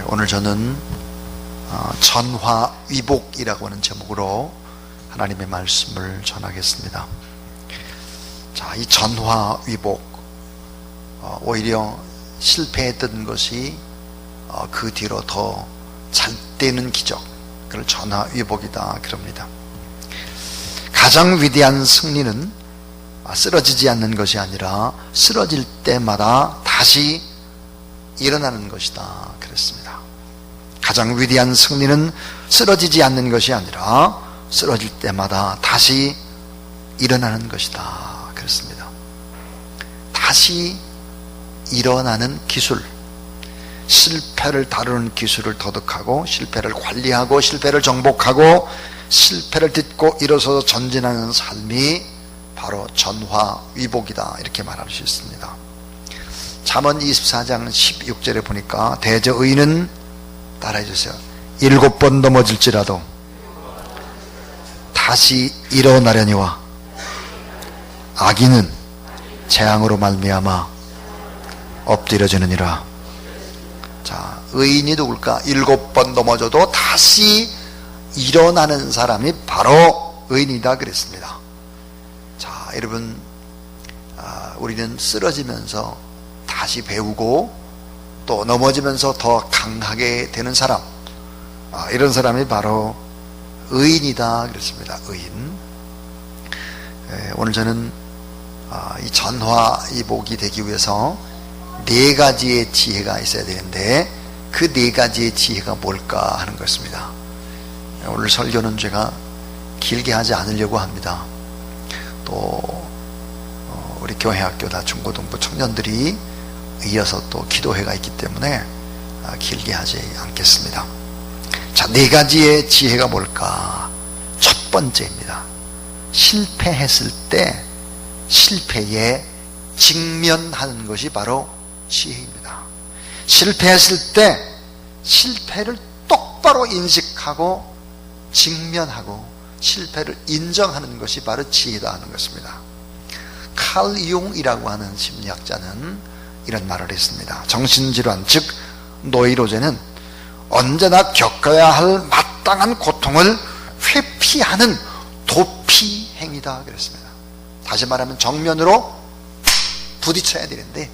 오늘 저는 전화위복이라고 하는 제목으로 하나님의 말씀을 전하겠습니다. 자, 이 전화위복, 오히려 실패했던 것이 그 뒤로 더 잘 되는 기적, 그걸 전화위복이다 그럽니다. 가장 위대한 승리는 쓰러지지 않는 것이 아니라 쓰러질 때마다 다시 일어나는 것이다 그랬습니다. 가장 위대한 승리는 쓰러지지 않는 것이 아니라 쓰러질 때마다 다시 일어나는 것이다 그랬습니다. 다시 일어나는 기술, 실패를 다루는 기술을 터득하고 실패를 관리하고 실패를 정복하고 실패를 딛고 일어서서 전진하는 삶이 바로 전화위복이다, 이렇게 말할 수 있습니다. 잠언 24장 16절에 보니까 대저의인은, 따라해 주세요, 7번 넘어질지라도 다시 일어나려니와 악인은 재앙으로 말미암아 엎드려지느니라. 자, 의인이 누굴까? 7번 넘어져도 다시 일어나는 사람이 바로 의인이다 그랬습니다. 자, 여러분, 우리는 쓰러지면서 다시 배우고 또 넘어지면서 더 강하게 되는 사람, 이런 사람이 바로 의인이다 그랬습니다. 의인. 오늘 저는 이 전화위복이 되기 위해서 4가지의 지혜가 있어야 되는데 그 4가지의 지혜가 뭘까 하는 것입니다. 오늘 설교는 제가 길게 하지 않으려고 합니다. 또 우리 교회학교다 중고등부 청년들이 이어서 또 기도회가 있기 때문에 길게 하지 않겠습니다. 자, 4가지의 지혜가 뭘까? 첫 번째입니다. 실패했을 때 실패에 직면하는 것이 바로 지혜입니다. 실패했을 때 실패를 똑바로 인식하고 직면하고 실패를 인정하는 것이 바로 지혜다 하는 것입니다. 칼 융이라고 하는 심리학자는 이런 말을 했습니다. 정신질환, 즉 노이로제는 언제나 겪어야 할 마땅한 고통을 회피하는 도피 행위다 그랬습니다. 다시 말하면 정면으로 부딪혀야 되는데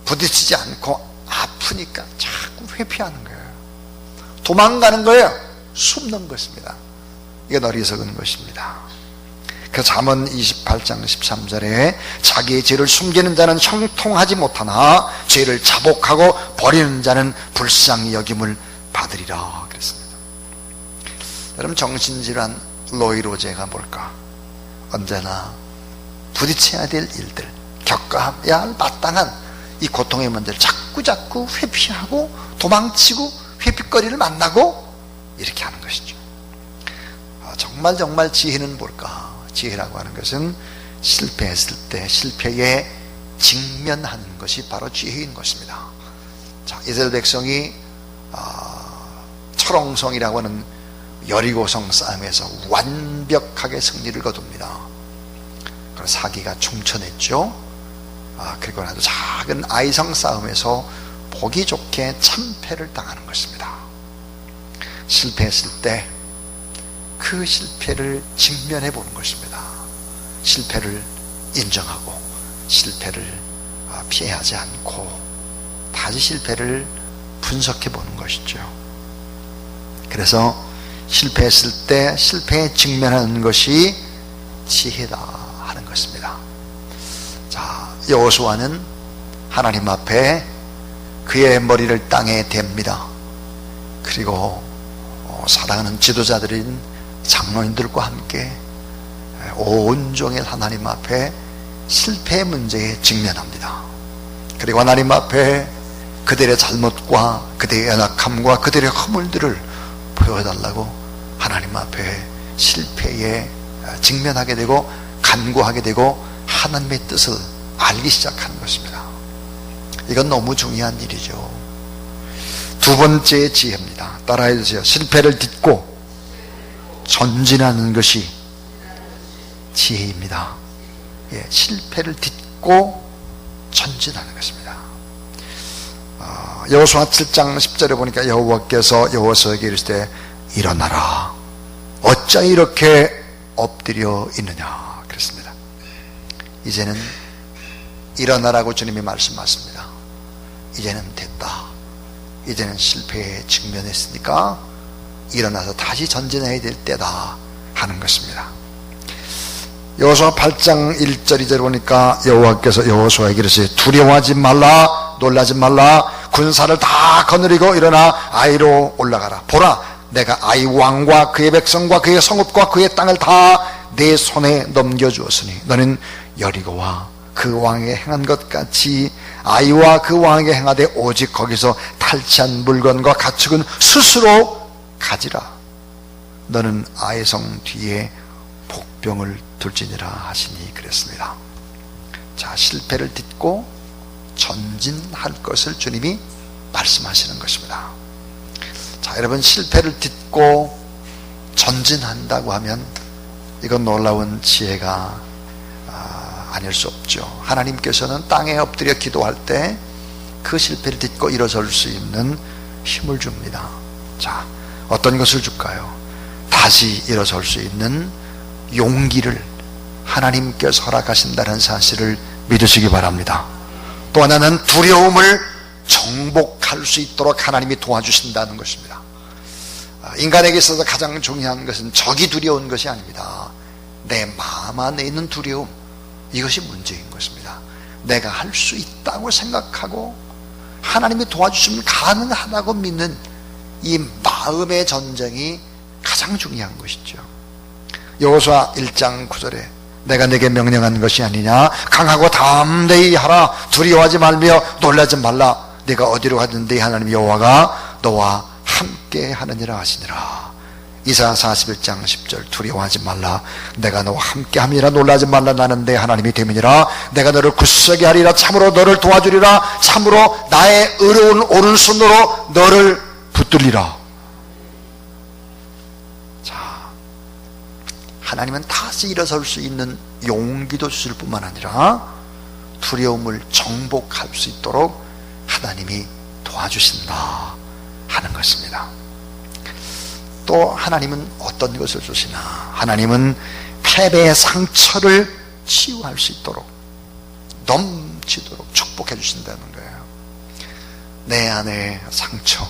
부딪히지 않고 아프니까 자꾸 회피하는 거예요. 도망가는 거예요. 숨는 것입니다. 이건 어리석은 것입니다. 그 잠언 28장 13절에 자기의 죄를 숨기는 자는 형통하지 못하나 죄를 자복하고 버리는 자는 불쌍히 여김을 받으리라 그랬습니다. 여러분, 정신질환 노이로제가 뭘까? 언제나 부딪혀야 될 일들, 겪어야 할 마땅한 이 고통의 문제를 자꾸 회피하고 도망치고 회피거리를 만나고 이렇게 하는 것이죠. 정말 지혜는 뭘까? 지혜라고 하는 것은 실패했을 때 실패에 직면하는 것이 바로 지혜인 것입니다. 자, 이스라엘 백성이 철옹성이라고 하는 여리고성 싸움에서 완벽하게 승리를 거둡니다. 그래서 사기가 충천했죠. 그리고 아주 작은 아이성 싸움에서 보기 좋게 참패를 당하는 것입니다. 실패했을 때 그 실패를 직면해 보는 것입니다. 실패를 인정하고 실패를 피하지 않고 다시 실패를 분석해 보는 것이죠. 그래서 실패했을 때 실패에 직면하는 것이 지혜다 하는 것입니다. 자, 여호수아는 하나님 앞에 그의 머리를 땅에 댑니다. 그리고 사랑하는 지도자들인 장로인들과 함께 온종일 하나님 앞에 실패 문제에 직면합니다. 그리고 하나님 앞에 그들의 잘못과 그들의 연약함과 그들의 허물들을 보여달라고 하나님 앞에 실패에 직면하게 되고 간구하게 되고 하나님의 뜻을 알기 시작하는 것입니다. 이건 너무 중요한 일이죠. 두 번째 지혜입니다. 따라해 주세요. 실패를 딛고 전진하는 것이 지혜입니다. 실패를 딛고 전진하는 것입니다. 여호수아 7장 10절에 보니까 여호와께서 여호수아에게 이르시되 일어나라 어찌 이렇게 엎드려 있느냐 그랬습니다. 이제는 일어나라고 주님이 말씀하십니다. 이제는 됐다. 이제는 실패에 직면했으니까 일어나서 다시 전진해야 될 때다 하는 것입니다. 여호수아 8장 1절 2절 보니까 여호와께서 여호수아에게 이르시되 두려워하지 말라 놀라지 말라 군사를 다 거느리고 일어나 아이로 올라가라. 보라 내가 아이 왕과 그의 백성과 그의 성읍과 그의 땅을 다 내 손에 넘겨주었으니 너는 여리고와 그 왕에게 행한 것 같이 아이와 그 왕에게 행하되 오직 거기서 탈취한 물건과 가축은 스스로 가지라. 너는 아이 성 뒤에 복병을 둘지니라 하시니 그랬습니다. 자, 실패를 딛고 전진할 것을 주님이 말씀하시는 것입니다. 자, 여러분 실패를 딛고 전진한다고 하면 이건 놀라운 지혜가 아닐 수 없죠. 하나님께서는 땅에 엎드려 기도할 때 그 실패를 딛고 일어설 수 있는 힘을 줍니다. 자, 어떤 것을 줄까요? 다시 일어설 수 있는 용기를 하나님께서 허락하신다는 사실을 믿으시기 바랍니다. 또 하나는 두려움을 정복할 수 있도록 하나님이 도와주신다는 것입니다. 인간에게 있어서 가장 중요한 것은 적이 두려운 것이 아닙니다. 내 마음 안에 있는 두려움, 이것이 문제인 것입니다. 내가 할 수 있다고 생각하고 하나님이 도와주시면 가능하다고 믿는 이 마음의 전쟁이 가장 중요한 것이죠. 여호수아 1장 9절에 내가 내게 명령한 것이 아니냐 강하고 담대히 하라 두려워하지 말며 놀라지 말라 네가 어디로 가든지 하나님 여호와가 너와 함께 하느니라 하시니라. 이사야 41장 10절 두려워하지 말라 내가 너와 함께 함이라 놀라지 말라 나는 내 하나님이 됨이니라 내가 너를 굳세게 하리라 참으로 너를 도와주리라 참으로 나의 의로운 오른손으로 너를 붙들리라. 자, 하나님은 다시 일어설 수 있는 용기도 주실 뿐만 아니라 두려움을 정복할 수 있도록 하나님이 도와주신다 하는 것입니다. 또 하나님은 어떤 것을 주시나? 하나님은 패배의 상처를 치유할 수 있도록 넘치도록 축복해 주신다는 거예요. 내 안의 상처,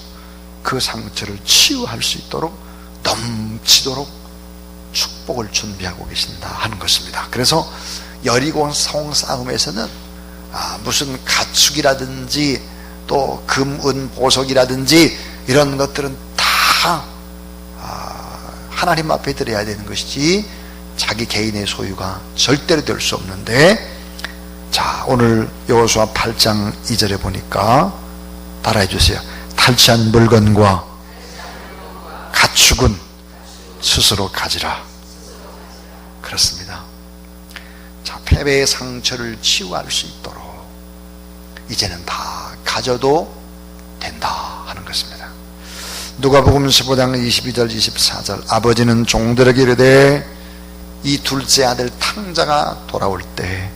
그 상처를 치유할 수 있도록 넘치도록 축복을 준비하고 계신다 하는 것입니다. 그래서 여리고 성 싸움에서는 무슨 가축이라든지 또 금, 은, 보석이라든지 이런 것들은 다 하나님 앞에 드려야 되는 것이지 자기 개인의 소유가 절대로 될 수 없는데, 자, 오늘 여호수아 8장 2절에 보니까 따라해 주세요. 탈취한 물건과 가축은 스스로 가지라. 그렇습니다. 자, 패배의 상처를 치유할 수 있도록 이제는 다 가져도 된다 하는 것입니다. 누가복음 15장 22절 24절 아버지는 종들에게 이르되 이 둘째 아들 탕자가 돌아올 때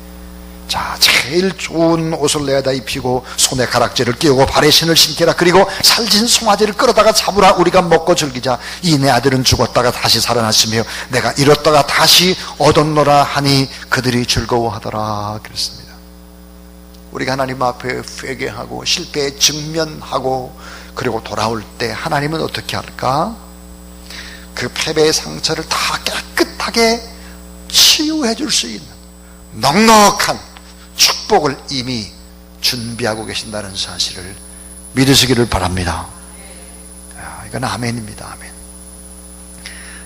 자, 제일 좋은 옷을 내다 입히고 손에 가락지를 끼우고 발에 신을 신기라. 그리고 살진 송아지를 끌어다가 잡으라. 우리가 먹고 즐기자. 이 내 아들은 죽었다가 다시 살아났으며 내가 잃었다가 다시 얻었노라 하니 그들이 즐거워하더라. 그랬습니다. 우리가 하나님 앞에 회개하고 실패에 직면하고 그리고 돌아올 때 하나님은 어떻게 할까? 그 패배의 상처를 다 깨끗하게 치유해 줄 수 있는 넉넉한 축복을 이미 준비하고 계신다는 사실을 믿으시기를 바랍니다. 이건 아멘입니다. 아멘.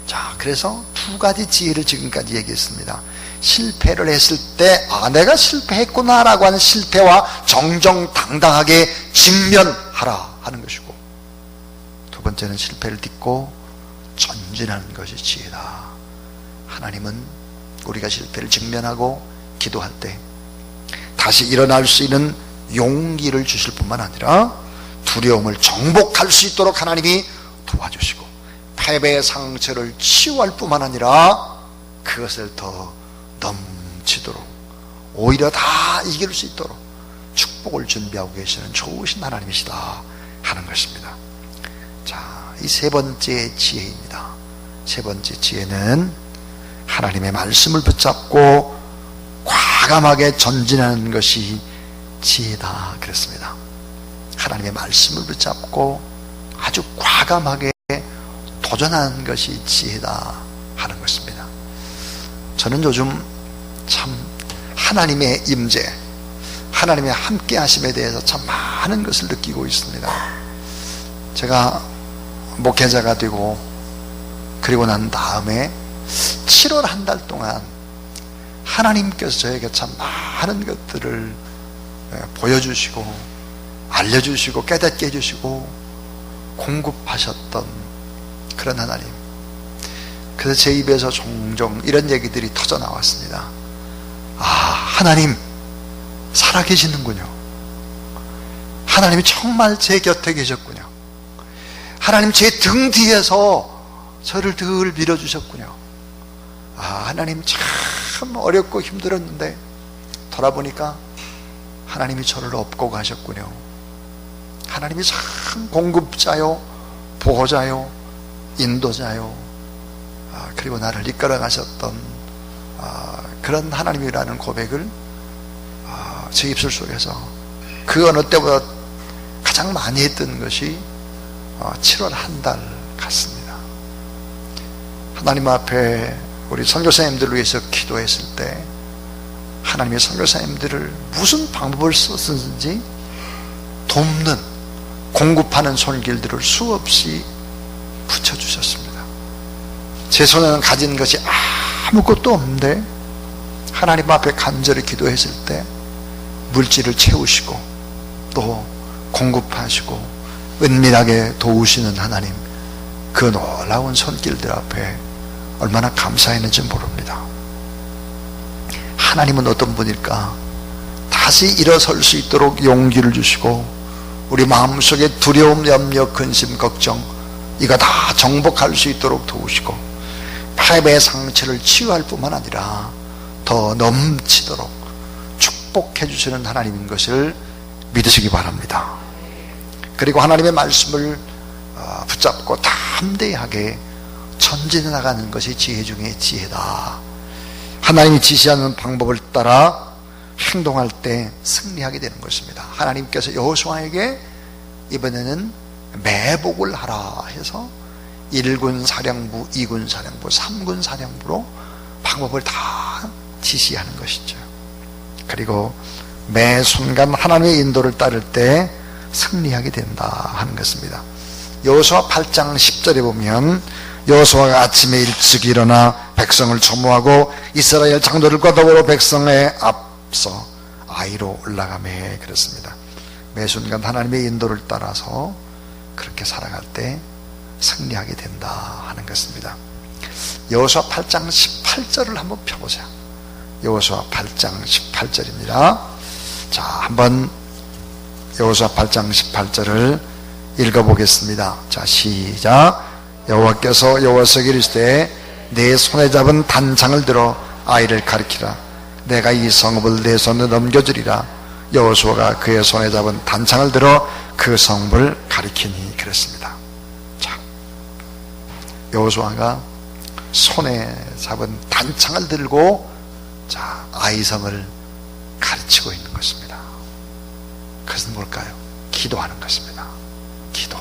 자, 그래서 두 가지 지혜를 지금까지 얘기했습니다. 실패를 했을 때 내가 실패했구나라고 하는 실패와 정정당당하게 직면하라 하는 것이고, 두 번째는 실패를 딛고 전진하는 것이 지혜다. 하나님은 우리가 실패를 직면하고 기도할 때 다시 일어날 수 있는 용기를 주실 뿐만 아니라 두려움을 정복할 수 있도록 하나님이 도와주시고 패배의 상처를 치유할 뿐만 아니라 그것을 더 넘치도록 오히려 다 이길 수 있도록 축복 축복을 준비하고 계시는 좋으신 하나님이시다 하는 것입니다. 자, 이 세 번째 지혜입니다. 세 번째 지혜는 하나님의 말씀을 붙잡고 과감하게 전진하는 것이 지혜다 그랬습니다. 하나님의 말씀을 붙잡고 아주 과감하게 도전하는 것이 지혜다 하는 것입니다. 저는 요즘 참 하나님의 임재, 하나님의 함께 하심에 대해서 참 많은 것을 느끼고 있습니다. 제가 목회자가 되고 그리고 난 다음에 7월 한 달 동안 하나님께서 저에게 참 많은 것들을 보여주시고 알려주시고 깨닫게 해주시고 공급하셨던 그런 하나님. 그래서 제 입에서 종종 이런 얘기들이 터져 나왔습니다. 아, 하나님 살아계시는군요. 하나님이 정말 제 곁에 계셨군요. 하나님 제 등 뒤에서 저를 늘 밀어주셨군요. 아, 하나님 참 어렵고 힘들었는데 돌아보니까 하나님이 저를 업고 가셨군요. 하나님이 참 공급자요, 보호자요, 인도자요, 그리고 나를 이끌어 가셨던 그런 하나님이라는 고백을 제 입술 속에서 그 어느 때보다 가장 많이 했던 것이 7월 한 달 같습니다. 하나님 앞에 우리 선교사님들을 위해서 기도했을 때 하나님의 선교사님들을 무슨 방법을 썼는지 돕는, 공급하는 손길들을 수없이 붙여주셨습니다. 제 손에는 가진 것이 아무것도 없는데 하나님 앞에 간절히 기도했을 때 물질을 채우시고 또 공급하시고 은밀하게 도우시는 하나님, 그 놀라운 손길들 앞에 얼마나 감사했는지 모릅니다. 하나님은 어떤 분일까? 다시 일어설 수 있도록 용기를 주시고 우리 마음속에 두려움, 염려, 근심, 걱정 이거 다 정복할 수 있도록 도우시고 패배의 상처를 치유할 뿐만 아니라 더 넘치도록 축복해 주시는 하나님인 것을 믿으시기 바랍니다. 그리고 하나님의 말씀을 붙잡고 담대하게 전진해 나가는 것이 지혜 중에 지혜다. 하나님이 지시하는 방법을 따라 행동할 때 승리하게 되는 것입니다. 하나님께서 여호수아에게 이번에는 매복을 하라 해서 1군 사령부, 2군 사령부, 3군 사령부로 방법을 다 지시하는 것이죠. 그리고 매 순간 하나님의 인도를 따를 때 승리하게 된다 하는 것입니다. 여호수아 8장 10절에 보면 여호수아가 아침에 일찍 일어나 백성을 초모하고 이스라엘 장로들과 더불어 백성의 앞서 아이로 올라가매 그랬습니다. 매 순간 하나님의 인도를 따라서 그렇게 살아갈 때 승리하게 된다 하는 것입니다. 여호수아 8장 18절을 한번 펴보자. 여호수아 8장 18절입니다. 자, 한번 여호수아 8장 18절을 읽어보겠습니다. 자, 시작. 여호와께서 여호와서 이르시되 내 손에 잡은 단창을 들어 아이를 가리키라. 내가 이 성읍을 내 손에 넘겨주리라. 여호수아가 그의 손에 잡은 단창을 들어 그 성읍을 가리키니 그랬습니다. 자, 여호수아가 손에 잡은 단창을 들고 자, 아이성을 가르치고 있는 것입니다. 그것은 뭘까요? 기도하는 것입니다. 기도.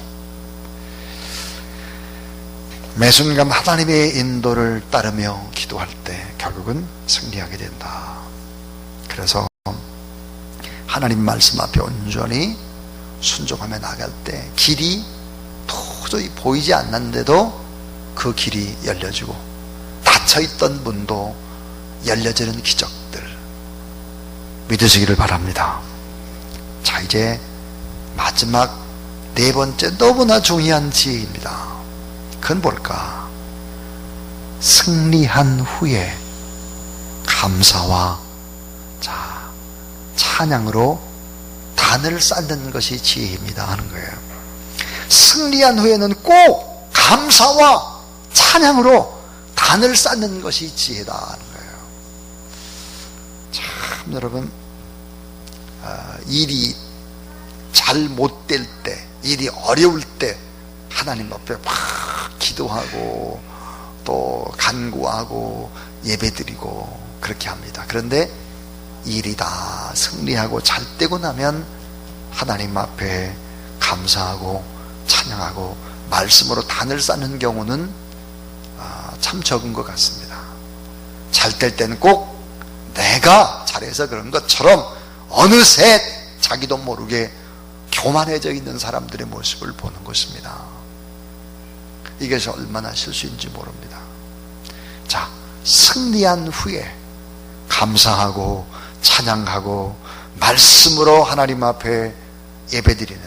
매 순간 하나님의 인도를 따르며 기도할 때 결국은 승리하게 된다. 그래서 하나님 말씀 앞에 온전히 순종하며 나갈 때 길이 도저히 보이지 않는데도 그 길이 열려지고 닫혀있던 문도 열려지는 기적들 믿으시기를 바랍니다. 자, 이제 마지막 네 번째 너무나 중요한 지혜입니다. 그건 뭘까? 승리한 후에 감사와 자, 찬양으로 단을 쌓는 것이 지혜입니다 하는 거예요. 승리한 후에는 꼭 감사와 찬양으로 단을 쌓는 것이 지혜다 하는 거예요. 참 여러분, 일이 잘 못 될 때, 일이 어려울 때 하나님 앞에 막 기도하고 또 간구하고 예배드리고 그렇게 합니다. 그런데 일이 다 승리하고 잘 되고 나면 하나님 앞에 감사하고 찬양하고 말씀으로 단을 쌓는 경우는 참 적은 것 같습니다. 잘 될 때는 꼭 내가 잘해서 그런 것처럼 어느새 자기도 모르게 교만해져 있는 사람들의 모습을 보는 것입니다. 이것이 얼마나 실수인지 모릅니다. 자, 승리한 후에 감사하고 찬양하고 말씀으로 하나님 앞에 예배드리는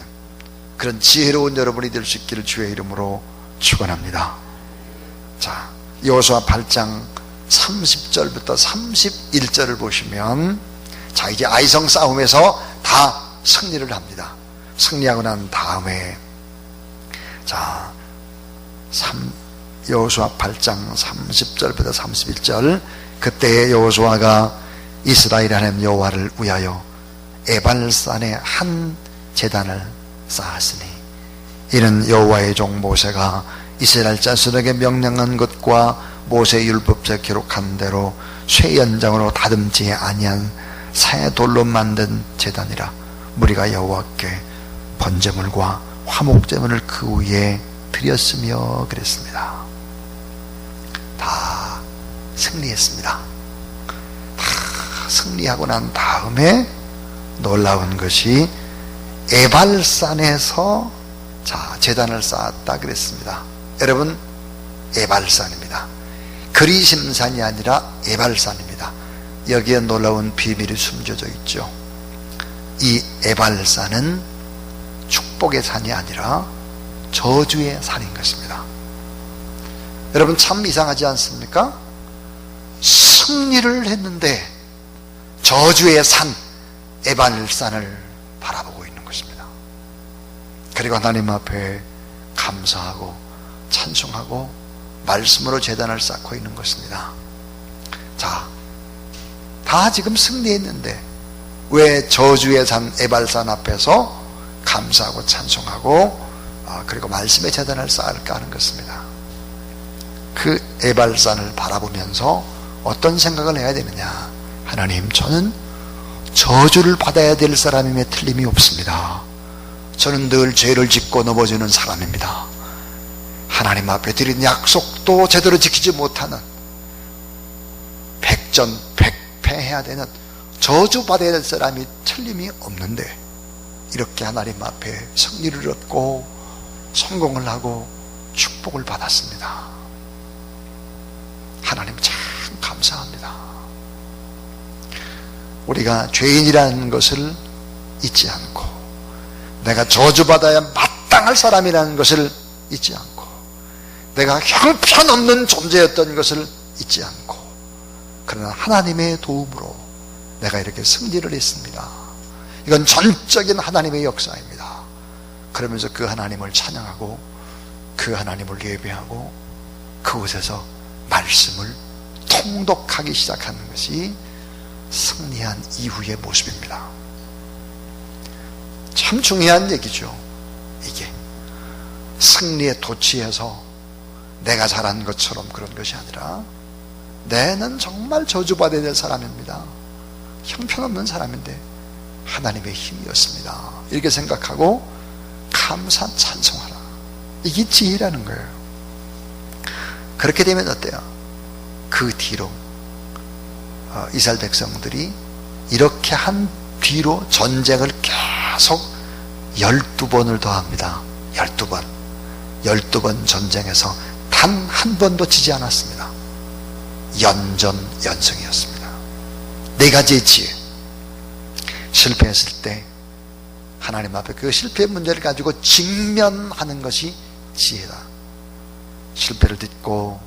그런 지혜로운 여러분이 될 수 있기를 주의 이름으로 축원합니다. 자, 여호수아 8장 30절부터 31절을 보시면, 자, 이제 아이성 싸움에서 다 승리를 합니다. 승리하고 난 다음에, 자, 여호수아 8장 30절부터 31절, 그때 여호수아가 이스라엘 하나님 여호와를 위하여 에발산에 한 제단을 쌓았으니 이는 여호와의 종 모세가 이스라엘 자손에게 명령한 것과 모세의 율법에 기록한 대로 쇠연장으로 다듬지 아니한 새 돌로 만든 제단이라. 무리가 여호와께 번제물과 화목제물을 그 위에 드렸으며 그랬습니다. 다 승리했습니다. 다 승리하고 난 다음에 놀라운 것이 에발산에서 자, 제단을 쌓았다 그랬습니다. 여러분, 에발산입니다. 그리심산이 아니라 에발산입니다. 여기에 놀라운 비밀이 숨겨져 있죠. 이 에발산은 축복의 산이 아니라 저주의 산인 것입니다. 여러분, 참 이상하지 않습니까? 승리를 했는데 저주의 산 에발산을 바라보고 있는 것입니다. 그리고 하나님 앞에 감사하고 찬송하고 말씀으로 제단을 쌓고 있는 것입니다. 자, 다 지금 승리했는데 왜 저주의 산 에발산 앞에서 감사하고 찬송하고 그리고 말씀의 제단을 쌓을까 하는 것입니다. 그 에발산을 바라보면서 어떤 생각을 해야 되느냐? 하나님, 저는 저주를 받아야 될 사람임에 틀림이 없습니다. 저는 늘 죄를 짓고 넘어지는 사람입니다. 하나님 앞에 드린 약속도 제대로 지키지 못하는, 백전백패해야 되는, 저주받아야 될 사람이 틀림이 없는데 이렇게 하나님 앞에 승리를 얻고 성공을 하고 축복을 받았습니다. 하나님 참 감사합니다. 우리가 죄인이라는 것을 잊지 않고, 내가 저주받아야 마땅할 사람이라는 것을 잊지 않고, 내가 형편없는 존재였던 것을 잊지 않고, 그러나 하나님의 도움으로 내가 이렇게 승리를 했습니다. 이건 전적인 하나님의 역사입니다. 그러면서 그 하나님을 찬양하고 그 하나님을 예배하고 그곳에서 말씀을 통독하기 시작하는 것이 승리한 이후의 모습입니다. 참 중요한 얘기죠. 이게 승리에 도취해서 내가 잘한 것처럼 그런 것이 아니라, 내는 정말 저주받아야 될 사람입니다. 형편없는 사람인데 하나님의 힘이었습니다. 이렇게 생각하고 감사 찬송하라. 이게 지혜라는 거예요. 그렇게 되면 어때요? 그 뒤로 이스라엘 백성들이 이렇게 한 뒤로 전쟁을 계속 12번을 더 합니다. 12번. 12번 전쟁에서 단 한 번도 지지 않았습니다. 연전연승이었습니다. 네 가지의 지혜. 실패했을 때 하나님 앞에 그 실패의 문제를 가지고 직면하는 것이 지혜다. 실패를 딛고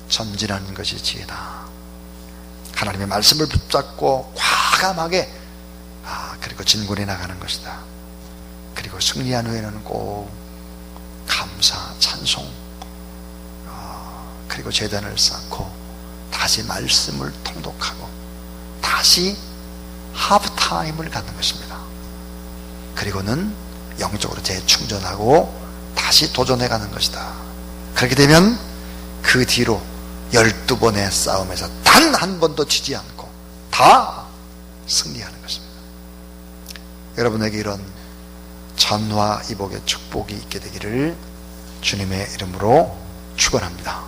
전진하는 것이 지혜다. 하나님의 말씀을 붙잡고 과감하게 그리고 진군해 나가는 것이다. 그리고 승리한 후에는 꼭 감사, 찬송, 그리고 제단을 쌓고 다시 말씀을 통독하고 다시 하프타임을 갖는 것입니다. 그리고는 영적으로 재충전하고 다시 도전해가는 것이다. 그렇게 되면 그 뒤로 12번의 싸움에서 단 한 번도 지지 않고 다 승리하는 것입니다. 여러분에게 이런 전화이복의 축복이 있게 되기를 주님의 이름으로 축원합니다.